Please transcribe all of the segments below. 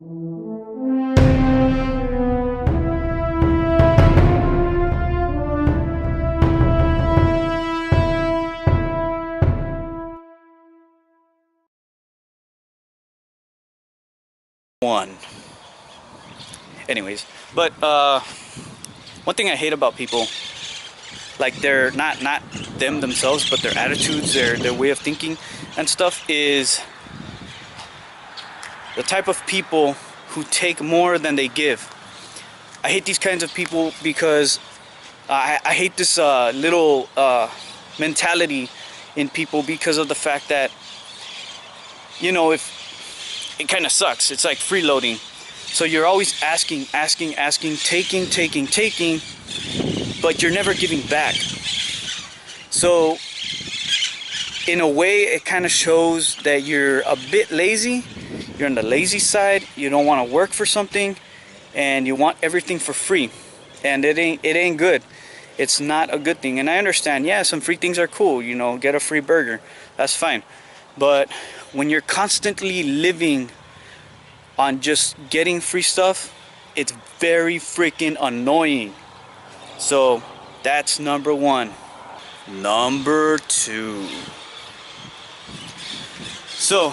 One. Anyways, but one thing I hate about people, like they're not them themselves, but their attitudes, their way of thinking and stuff, is the type of people who take more than they give. I hate these kinds of people because I hate this little mentality in people, because of the fact that, you know, if it kind of sucks, it's like freeloading. So you're always asking, taking, but you're never giving back. So in a way, it kind of shows that you're a bit lazy. You're on the lazy side. You don't want to work for something, and you want everything for free, and it ain't good. It's not a good thing. And I understand, yeah, some free things are cool, you know, get a free burger, that's fine. But when you're constantly living on just getting free stuff, it's very freaking annoying. So that's number one. Number two. So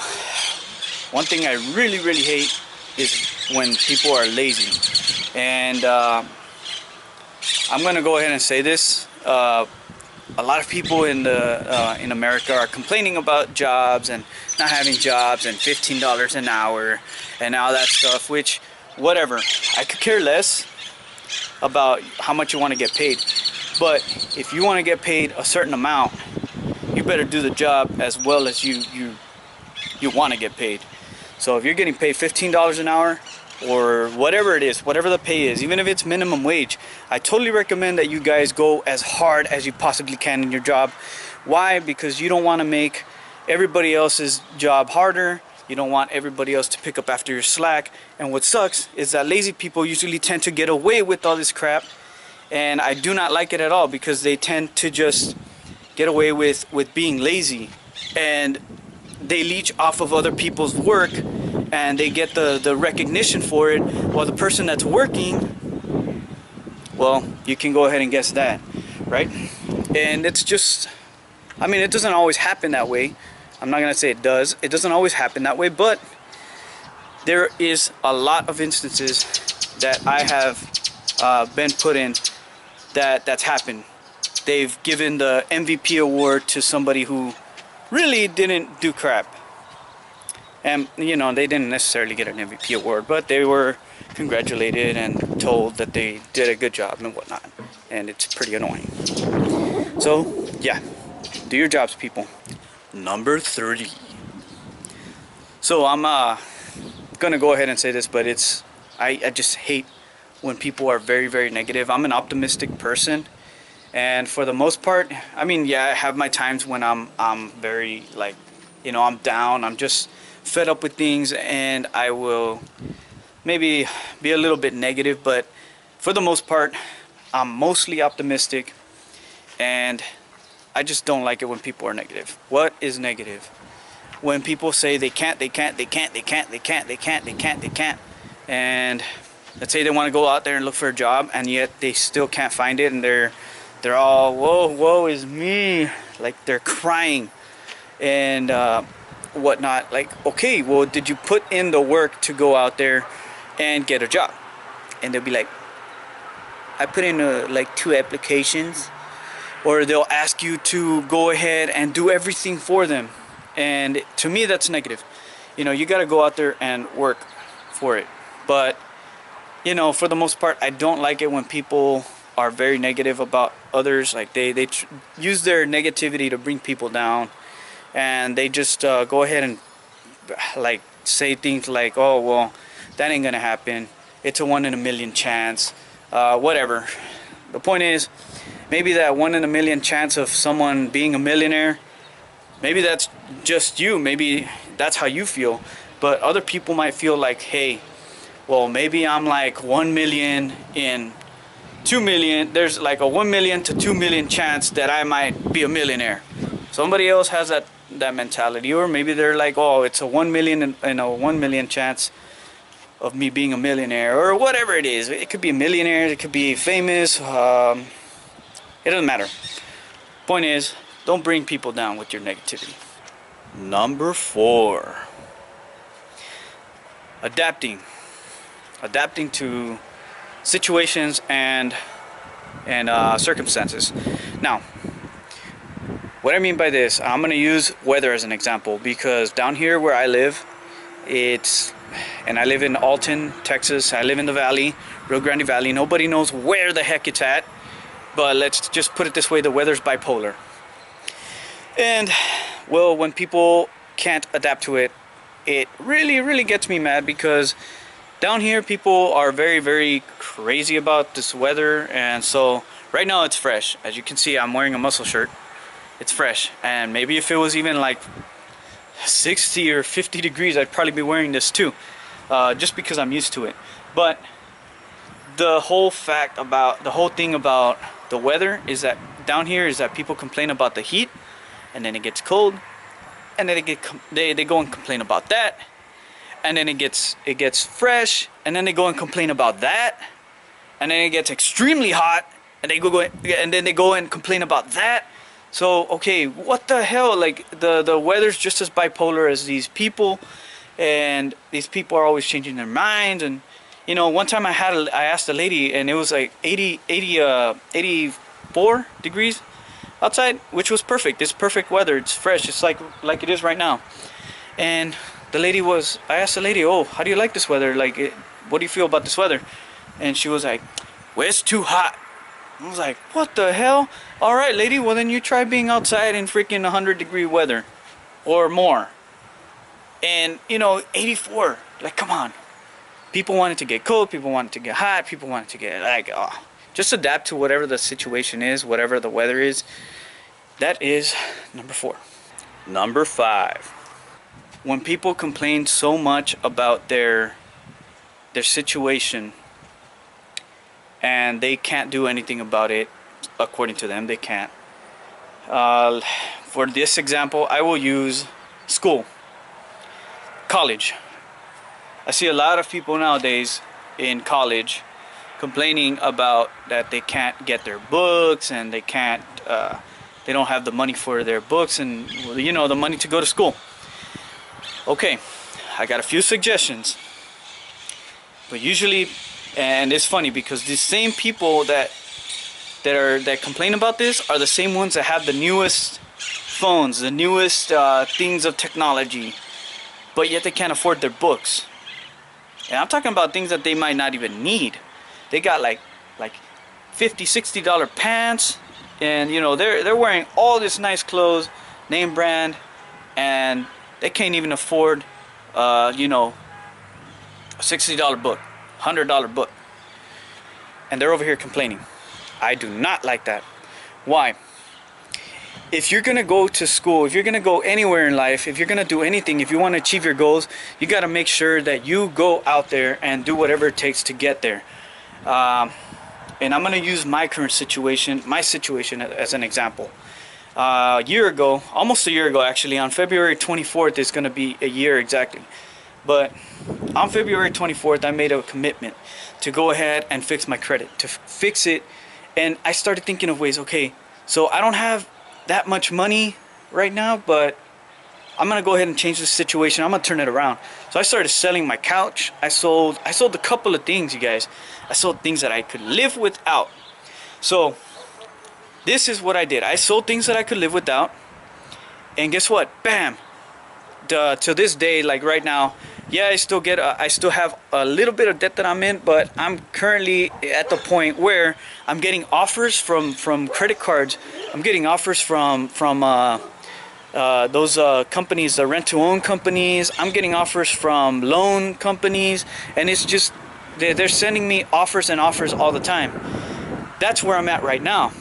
one thing I really hate is when people are lazy. And I'm gonna go ahead and say this. A lot of people in America are complaining about jobs and not having jobs and $15 an hour and all that stuff, which, whatever, I could care less about how much you want to get paid. But if you want to get paid a certain amount, you better do the job as well as you want to get paid. So if you're getting paid $15 an hour, or whatever it is, whatever the pay is, even if it's minimum wage, I totally recommend that you guys go as hard as you possibly can in your job. Why? Because you don't want to make everybody else's job harder. You don't want everybody else to pick up after your slack. And what sucks is that lazy people usually tend to get away with all this crap, and I do not like it at all, because they tend to just get away with being lazy, and they leech off of other people's work, and they get the recognition for it, while the person that's working, well, you can go ahead and guess that, right? And it's just, I mean, it doesn't always happen that way. I'm not gonna say it does. It doesn't always happen that way, but there is a lot of instances that I have been put in that's happened. They've given the MVP award to somebody who really didn't do crap. And, you know, they didn't necessarily get an MVP award, but they were congratulated and told that they did a good job and whatnot. And it's pretty annoying. So, yeah, do your jobs, people. Number 30. So I'm gonna go ahead and say this, but I just hate when people are very negative. I'm an optimistic person, and for the most part, I mean, yeah, I have my times when I'm very, like, you know, I'm down, I'm just fed up with things, and I will maybe be a little bit negative, but for the most part, I'm mostly optimistic, and I just don't like it when people are negative. What is negative? When people say they can't, and let's say they want to go out there and look for a job, and yet they still can't find it, and they're all, woe is me, like they're crying and whatnot. Like, okay, well, did you put in the work to go out there and get a job? And they'll be like, I put in like 2 applications. Or they'll ask you to go ahead and do everything for them, and to me that's negative. You know, you got to go out there and work for it. But, you know, for the most part, I don't like it when people are very negative about others. Like they use their negativity to bring people down, and they just go ahead and like say things like, oh, well, that ain't gonna happen, it's a 1 in a million chance, whatever. The point is, maybe that 1 in a million chance of someone being a millionaire, maybe that's just you, maybe that's how you feel. But other people might feel like, hey, well, maybe I'm like 1 million in 2 million. There's like a 1 million to 2 million chance that I might be a millionaire. Somebody else has that mentality. Or maybe they're like, oh, it's a 1 million in a 1 million chance of me being a millionaire or whatever it is. It could be a millionaire, it could be famous, it doesn't matter. Point is, don't bring people down with your negativity. Number 4, adapting to situations and circumstances. Now, what I mean by this, I'm going to use weather as an example, because down here where I live, and I live in Alton, Texas. I live in the valley, Rio Grande Valley. Nobody knows where the heck it's at, but let's just put it this way: the weather's bipolar. And well, when people can't adapt to it, it really gets me mad, because down here people are very crazy about this weather. And so right now it's fresh. As you can see, I'm wearing a muscle shirt. It's fresh, and maybe if it was even like 60 or 50 degrees, I'd probably be wearing this too, just because I'm used to it. But the whole thing about the weather is that down here is that people complain about the heat, and then it gets cold, and then they go and complain about that, and then it gets fresh, and then they go and complain about that, and then it gets extremely hot, and then they go and complain about that. So, okay, what the hell? Like, the weather's just as bipolar as these people, and these people are always changing their minds. And you know, one time I asked a lady, and it was like 84 degrees outside, which was perfect. It's perfect weather. It's fresh. It's like it is right now. And I asked the lady, oh, how do you like this weather? Like, what do you feel about this weather? And she was like, well, it's too hot. I was like, what the hell? Alright, lady, well then you try being outside in freaking 100-degree weather or more. And you know, 84, like, come on. People want it to get cold, people want it to get hot, people want it to get like, just adapt to whatever the situation is, whatever the weather is. That is number 4. Number 5. When people complain so much about their situation, and they can't do anything about it, according to them, they can't. For this example, I will use school, college. I see a lot of people nowadays in college complaining about that they can't get their books, and they don't have the money for their books, and you know, the money to go to school. Okay, I got a few suggestions, but usually. And it's funny, because these same people that complain about this are the same ones that have the newest phones, the newest things of technology, but yet they can't afford their books. And I'm talking about things that they might not even need. They got like $50, $60 pants, and you know, they're wearing all this nice clothes, name brand, and they can't even afford you know, a $60 book, $100 book, and they're over here complaining. I do not like that. Why? If you're gonna go to school, if you're gonna go anywhere in life, if you're gonna do anything, if you want to achieve your goals, you got to make sure that you go out there and do whatever it takes to get there. And I'm gonna use my current situation, as an example. Almost a year ago actually, on February 24th is gonna be a year exactly. But on February 24th, I made a commitment to go ahead and fix my credit, to fix it. And I started thinking of ways, okay, so I don't have that much money right now, but I'm going to go ahead and change the situation. I'm going to turn it around. So I started selling my couch. I sold a couple of things, you guys. I sold things that I could live without. So this is what I did. I sold things that I could live without. And guess what? Bam! To this day, like right now, yeah, I still have a little bit of debt that I'm in, but I'm currently at the point where I'm getting offers from credit cards. I'm getting offers from those companies, the rent-to-own companies. I'm getting offers from loan companies, and it's just they're sending me offers and offers all the time. That's where I'm at right now,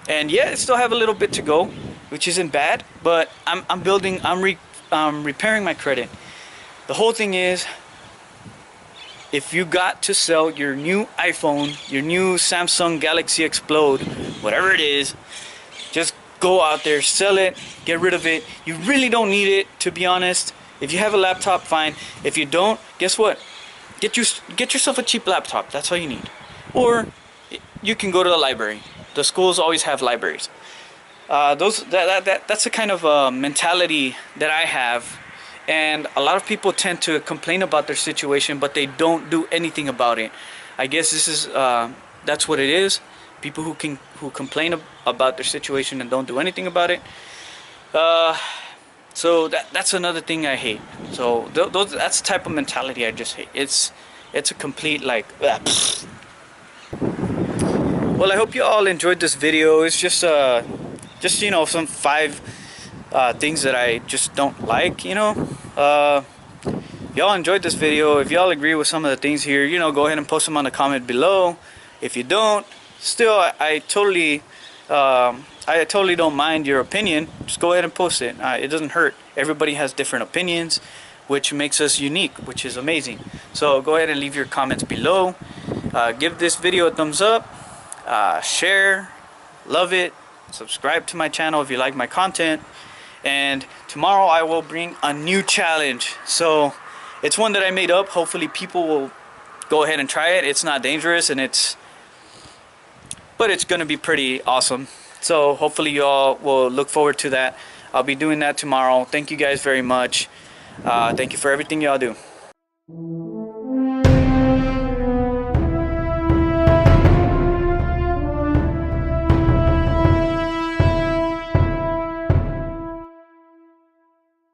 and yeah, I still have a little bit to go, which isn't bad, but I'm repairing my credit. The whole thing is, if you got to sell your new iPhone, your new Samsung Galaxy Explode, whatever it is, just go out there, sell it, get rid of it. You really don't need it, to be honest. If you have a laptop, fine. If you don't, guess what? get yourself a cheap laptop. That's all you need. Or you can go to the library. The schools always have libraries. That's the kind of mentality that I have, and a lot of people tend to complain about their situation, but they don't do anything about it. I guess this is that's what it is. People who complain about their situation and don't do anything about it. So that's another thing I hate. So that's the type of mentality I just hate. It's a complete like. Well, I hope you all enjoyed this video. It's just you know, some 5 things that I just don't like, you know. If y'all enjoyed this video, if y'all agree with some of the things here, you know, go ahead and post them on the comment below. If you don't, still, I totally don't mind your opinion. Just go ahead and post it. It doesn't hurt. Everybody has different opinions, which makes us unique, which is amazing. So go ahead and leave your comments below. Give this video a thumbs up. Share, love it, subscribe to my channel if you like my content, and tomorrow I will bring a new challenge. So it's one that I made up. Hopefully people will go ahead and try it. It's not dangerous, and but it's gonna be pretty awesome. So hopefully you all will look forward to that. I'll be doing that tomorrow. Thank you guys very much. Thank you for everything y'all do.